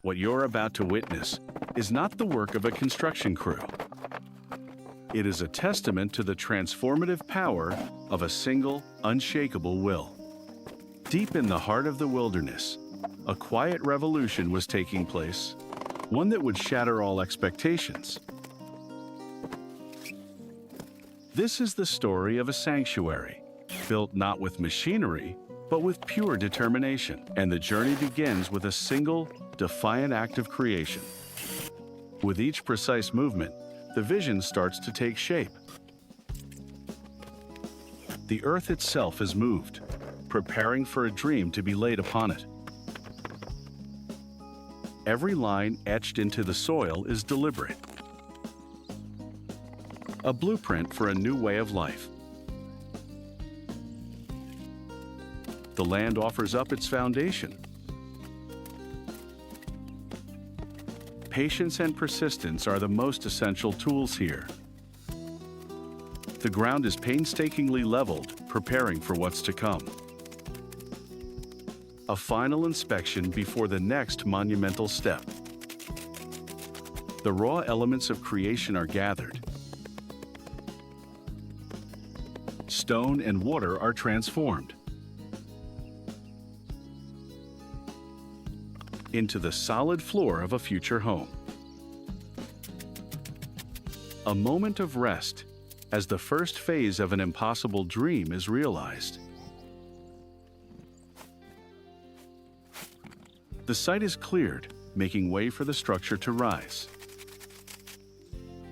What you're about to witness is not the work of a construction crew. It is a testament to the transformative power of a single, unshakable will. Deep in the heart of the wilderness, a quiet revolution was taking place, one that would shatter all expectations. This is the story of a sanctuary, built not with machinery, but with pure determination. And the journey begins with a single, defiant act of creation. With each precise movement, the vision starts to take shape. The earth itself is moved, preparing for a dream to be laid upon it. Every line etched into the soil is deliberate, a blueprint for a new way of life. The land offers up its foundation. Patience and persistence are the most essential tools here. The ground is painstakingly leveled, preparing for what's to come. A final inspection before the next monumental step. The raw elements of creation are gathered. Stone and water are transformed into the solid floor of a future home. A moment of rest as the first phase of an impossible dream is realized. The site is cleared, making way for the structure to rise.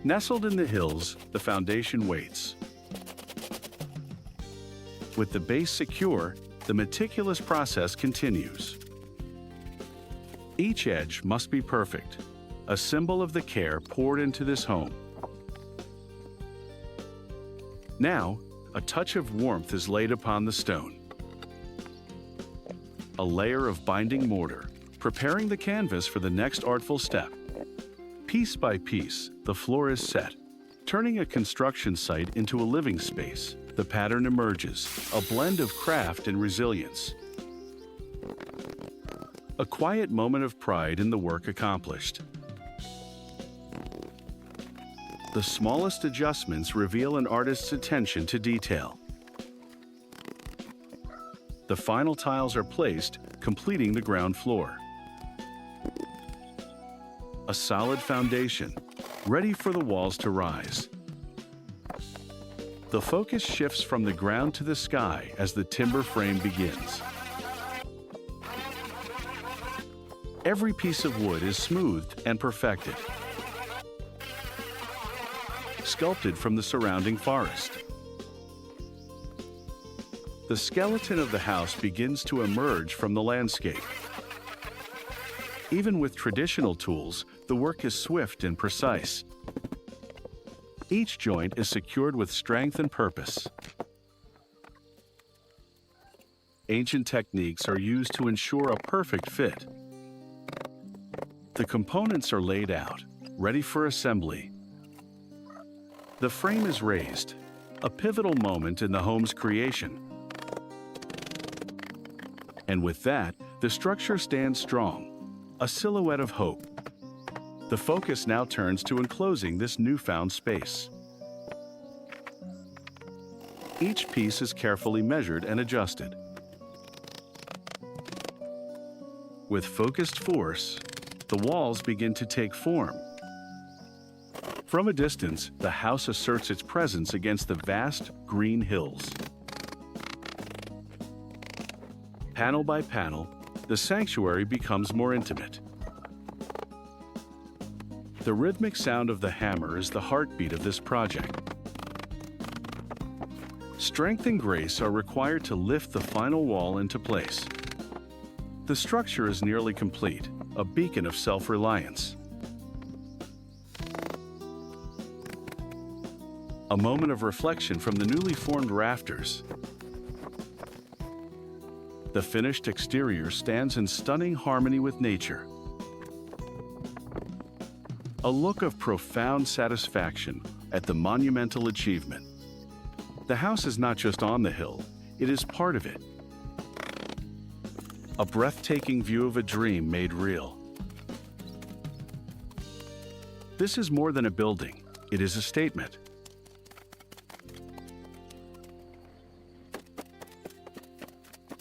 Nestled in the hills, the foundation waits. With the base secure, the meticulous process continues. Each edge must be perfect, a symbol of the care poured into this home. Now, a touch of warmth is laid upon the stone. A layer of binding mortar, preparing the canvas for the next artful step. Piece by piece, the floor is set, turning a construction site into a living space. The pattern emerges, a blend of craft and resilience. A quiet moment of pride in the work accomplished. The smallest adjustments reveal an artist's attention to detail. The final tiles are placed, completing the ground floor. A solid foundation, ready for the walls to rise. The focus shifts from the ground to the sky as the timber frame begins. Every piece of wood is smoothed and perfected, sculpted from the surrounding forest. The skeleton of the house begins to emerge from the landscape. Even with traditional tools, the work is swift and precise. Each joint is secured with strength and purpose. Ancient techniques are used to ensure a perfect fit. The components are laid out, ready for assembly. The frame is raised, a pivotal moment in the home's creation. And with that, the structure stands strong, a silhouette of hope. The focus now turns to enclosing this newfound space. Each piece is carefully measured and adjusted. With focused force, the walls begin to take form. From a distance, the house asserts its presence against the vast green hills. Panel by panel, the sanctuary becomes more intimate. The rhythmic sound of the hammer is the heartbeat of this project. Strength and grace are required to lift the final wall into place. The structure is nearly complete, a beacon of self-reliance. A moment of reflection from the newly formed rafters. The finished exterior stands in stunning harmony with nature. A look of profound satisfaction at the monumental achievement. The house is not just on the hill, it is part of it. A breathtaking view of a dream made real. This is more than a building. It is a statement.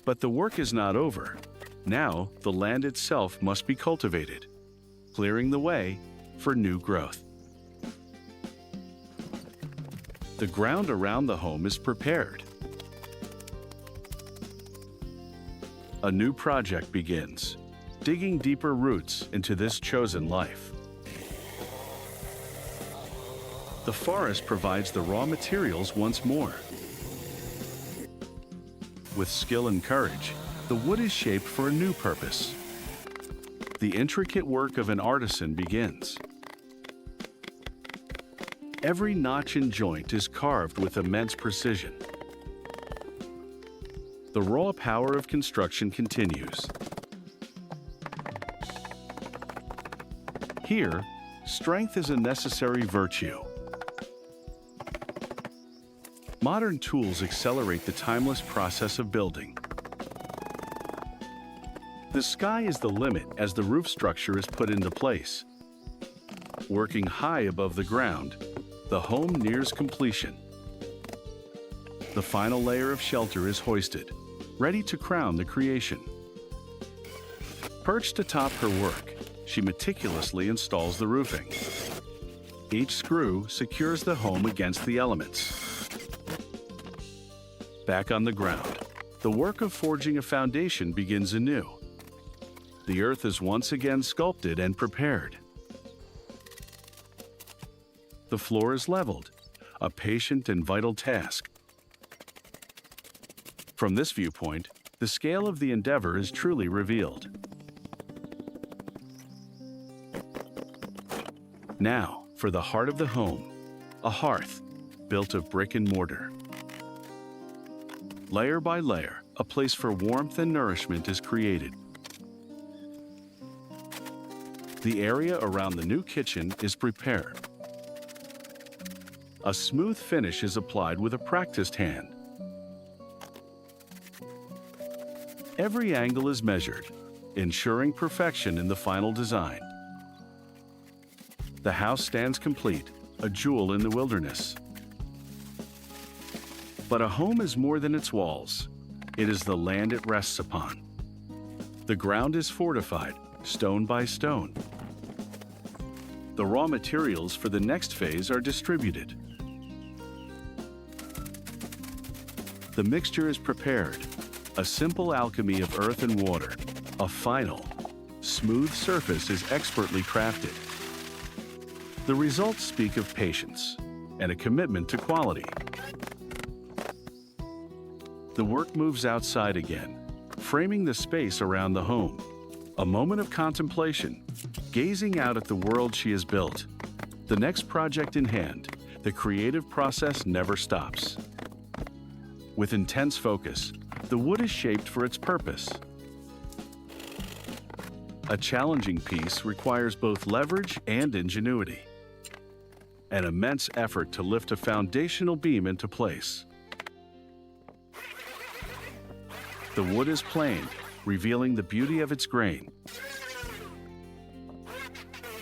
But the work is not over. Now, the land itself must be cultivated, clearing the way for new growth. The ground around the home is prepared. A new project begins, digging deeper roots into this chosen life. The forest provides the raw materials once more. With skill and courage, the wood is shaped for a new purpose. The intricate work of an artisan begins. Every notch and joint is carved with immense precision. The raw power of construction continues. Here, strength is a necessary virtue. Modern tools accelerate the timeless process of building. The sky is the limit as the roof structure is put into place. Working high above the ground, the home nears completion. The final layer of shelter is hoisted, ready to crown the creation. Perched atop her work, she meticulously installs the roofing. Each screw secures the home against the elements. Back on the ground, the work of forging a foundation begins anew. The earth is once again sculpted and prepared. The floor is leveled, a patient and vital task. From this viewpoint, the scale of the endeavor is truly revealed. Now, for the heart of the home, a hearth built of brick and mortar. Layer by layer, a place for warmth and nourishment is created. The area around the new kitchen is prepared. A smooth finish is applied with a practiced hand. Every angle is measured, ensuring perfection in the final design. The house stands complete, a jewel in the wilderness. But a home is more than its walls. It is the land it rests upon. The ground is fortified, stone by stone. The raw materials for the next phase are distributed. The mixture is prepared, a simple alchemy of earth and water. A final, smooth surface is expertly crafted. The results speak of patience and a commitment to quality. The work moves outside again, framing the space around the home. A moment of contemplation, gazing out at the world she has built. The next project in hand, the creative process never stops. With intense focus, the wood is shaped for its purpose. A challenging piece requires both leverage and ingenuity. An immense effort to lift a foundational beam into place. The wood is planed, revealing the beauty of its grain.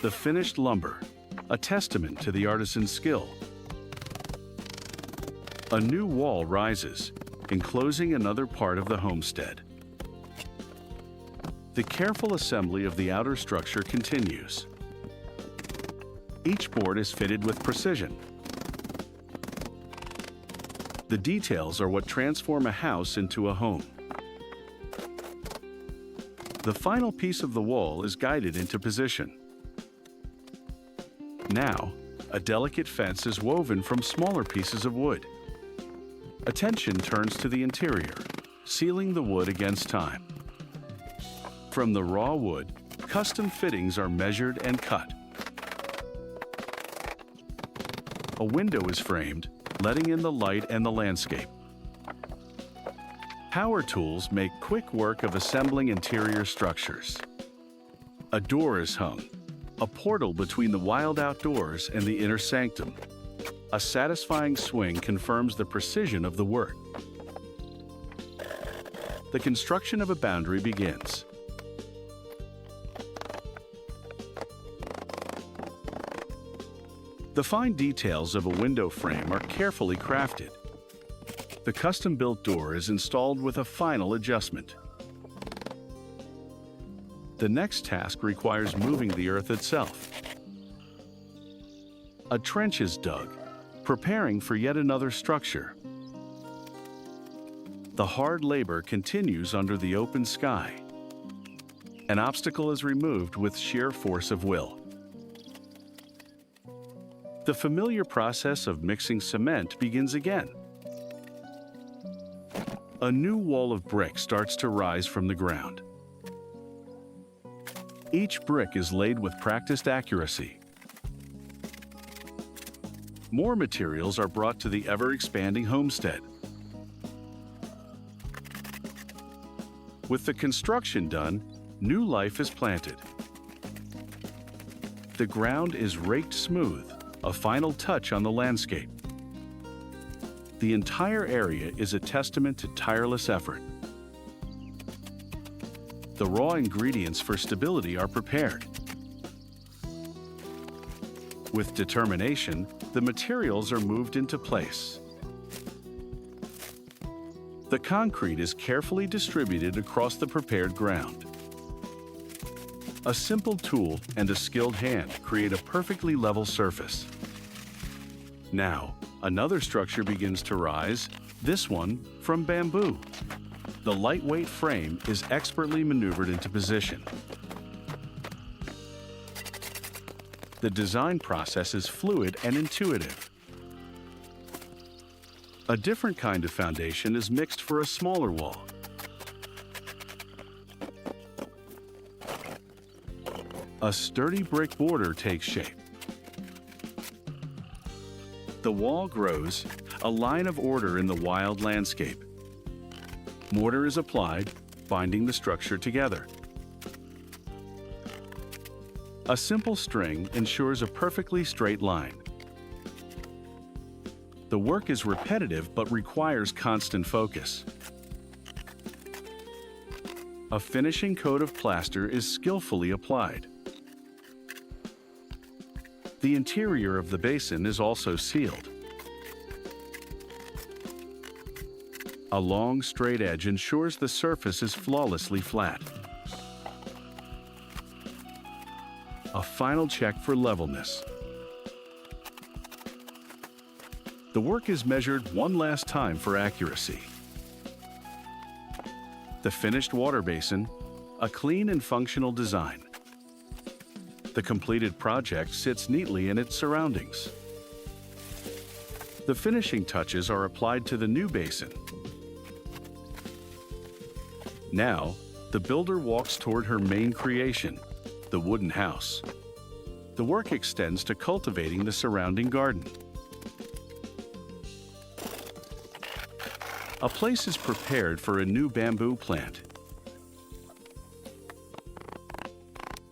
The finished lumber, a testament to the artisan's skill. A new wall rises, enclosing another part of the homestead. The careful assembly of the outer structure continues. Each board is fitted with precision. The details are what transform a house into a home. The final piece of the wall is guided into position. Now, a delicate fence is woven from smaller pieces of wood. Attention turns to the interior, sealing the wood against time. From the raw wood, custom fittings are measured and cut. A window is framed, letting in the light and the landscape. Power tools make quick work of assembling interior structures. A door is hung, a portal between the wild outdoors and the inner sanctum. A satisfying swing confirms the precision of the work. The construction of a boundary begins. The fine details of a window frame are carefully crafted. The custom-built door is installed with a final adjustment. The next task requires moving the earth itself. A trench is dug, preparing for yet another structure. The hard labor continues under the open sky. An obstacle is removed with sheer force of will. The familiar process of mixing cement begins again. A new wall of brick starts to rise from the ground. Each brick is laid with practiced accuracy. More materials are brought to the ever-expanding homestead. With the construction done, new life is planted. The ground is raked smooth, a final touch on the landscape. The entire area is a testament to tireless effort. The raw ingredients for stability are prepared. With determination, the materials are moved into place. The concrete is carefully distributed across the prepared ground. A simple tool and a skilled hand create a perfectly level surface. Now, another structure begins to rise, this one from bamboo. The lightweight frame is expertly maneuvered into position. The design process is fluid and intuitive. A different kind of foundation is mixed for a smaller wall. A sturdy brick border takes shape. The wall grows, a line of order in the wild landscape. Mortar is applied, binding the structure together. A simple string ensures a perfectly straight line. The work is repetitive but requires constant focus. A finishing coat of plaster is skillfully applied. The interior of the basin is also sealed. A long, straight edge ensures the surface is flawlessly flat. A final check for levelness. The work is measured one last time for accuracy. The finished water basin, a clean and functional design. The completed project sits neatly in its surroundings. The finishing touches are applied to the new basin. Now, the builder walks toward her main creation, the wooden house. The work extends to cultivating the surrounding garden. A place is prepared for a new bamboo plant.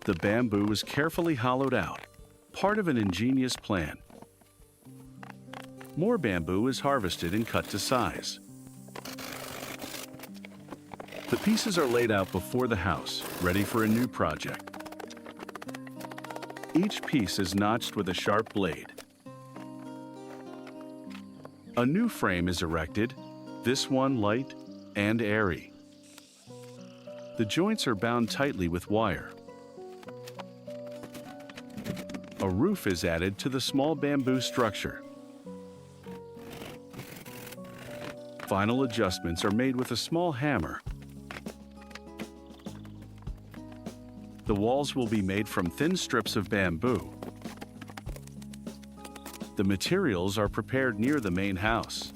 The bamboo is carefully hollowed out, part of an ingenious plan. More bamboo is harvested and cut to size. The pieces are laid out before the house, ready for a new project. Each piece is notched with a sharp blade. A new frame is erected, this one light and airy. The joints are bound tightly with wire. A roof is added to the small bamboo structure. Final adjustments are made with a small hammer. The walls will be made from thin strips of bamboo. The materials are prepared near the main house.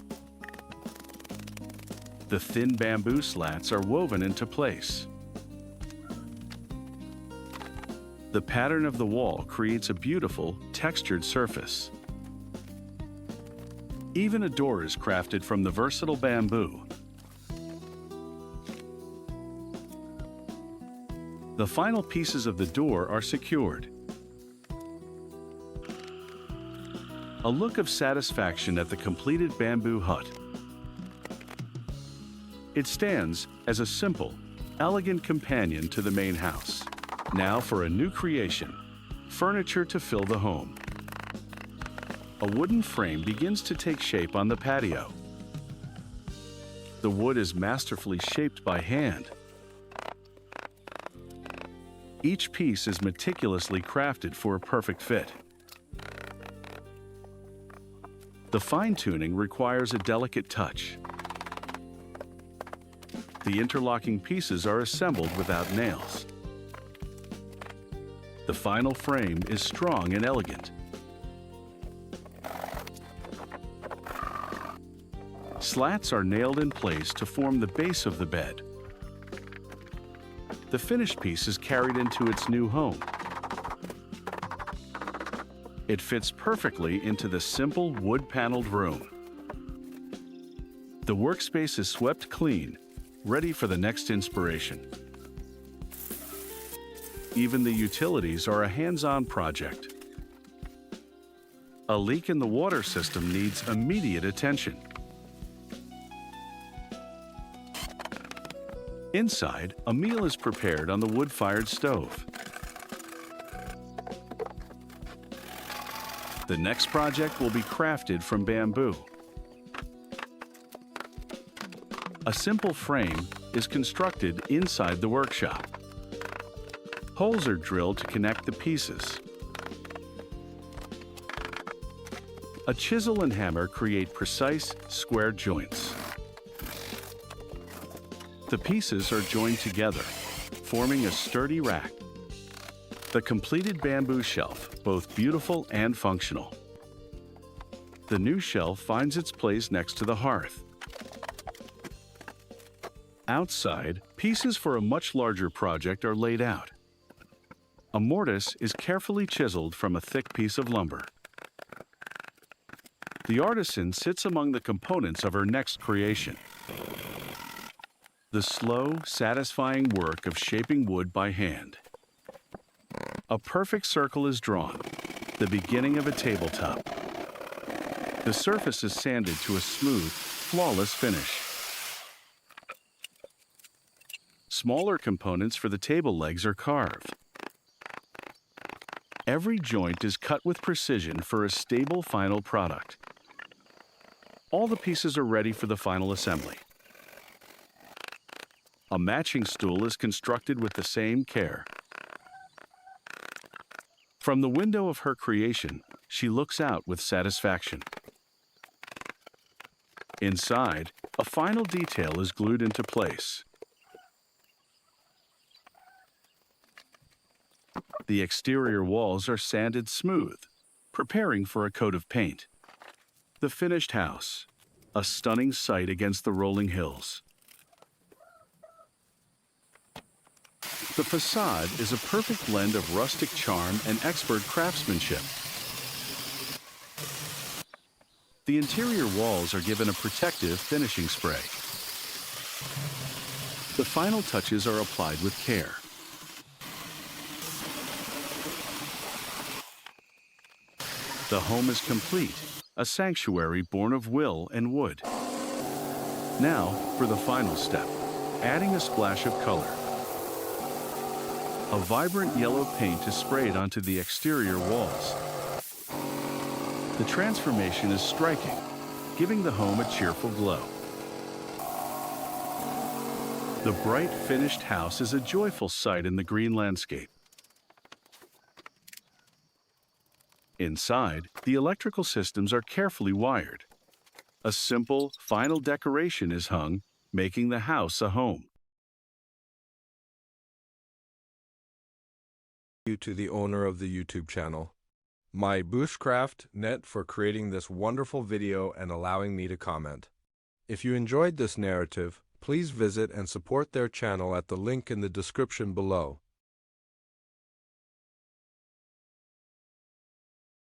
The thin bamboo slats are woven into place. The pattern of the wall creates a beautiful, textured surface. Even a door is crafted from the versatile bamboo. The final pieces of the door are secured. A look of satisfaction at the completed bamboo hut. It stands as a simple, elegant companion to the main house. Now for a new creation, furniture to fill the home. a wooden frame begins to take shape on the patio. The wood is masterfully shaped by hand. Each piece is meticulously crafted for a perfect fit. The fine-tuning requires a delicate touch. The interlocking pieces are assembled without nails. The final frame is strong and elegant. Slats are nailed in place to form the base of the bed. The finished piece is carried into its new home. It fits perfectly into the simple wood-paneled room. The workspace is swept clean, ready for the next inspiration. Even the utilities are a hands-on project. A leak in the water system needs immediate attention. Inside, a meal is prepared on the wood-fired stove. The next project will be crafted from bamboo. A simple frame is constructed inside the workshop. Holes are drilled to connect the pieces. A chisel and hammer create precise, square joints. The pieces are joined together, forming a sturdy rack. The completed bamboo shelf, both beautiful and functional. The new shelf finds its place next to the hearth. Outside, pieces for a much larger project are laid out. A mortise is carefully chiseled from a thick piece of lumber. The artisan sits among the components of her next creation. The slow, satisfying work of shaping wood by hand. A perfect circle is drawn, the beginning of a tabletop. The surface is sanded to a smooth, flawless finish. Smaller components for the table legs are carved. Every joint is cut with precision for a stable final product. All the pieces are ready for the final assembly. A matching stool is constructed with the same care. From the window of her creation, she looks out with satisfaction. Inside, a final detail is glued into place. The exterior walls are sanded smooth, preparing for a coat of paint. The finished house, a stunning sight against the rolling hills. The facade is a perfect blend of rustic charm and expert craftsmanship. The interior walls are given a protective finishing spray. The final touches are applied with care. The home is complete, a sanctuary born of will and wood. Now, for the final step, adding a splash of color. A vibrant yellow paint is sprayed onto the exterior walls. The transformation is striking, giving the home a cheerful glow. The bright, finished house is a joyful sight in the green landscape. Inside, the electrical systems are carefully wired. A simple, final decoration is hung, making the house a home. Thank you to the owner of the YouTube channel, my bushcraft net, for creating this wonderful video and allowing me to comment. If you enjoyed this narrative, please visit and support their channel at the link in the description below.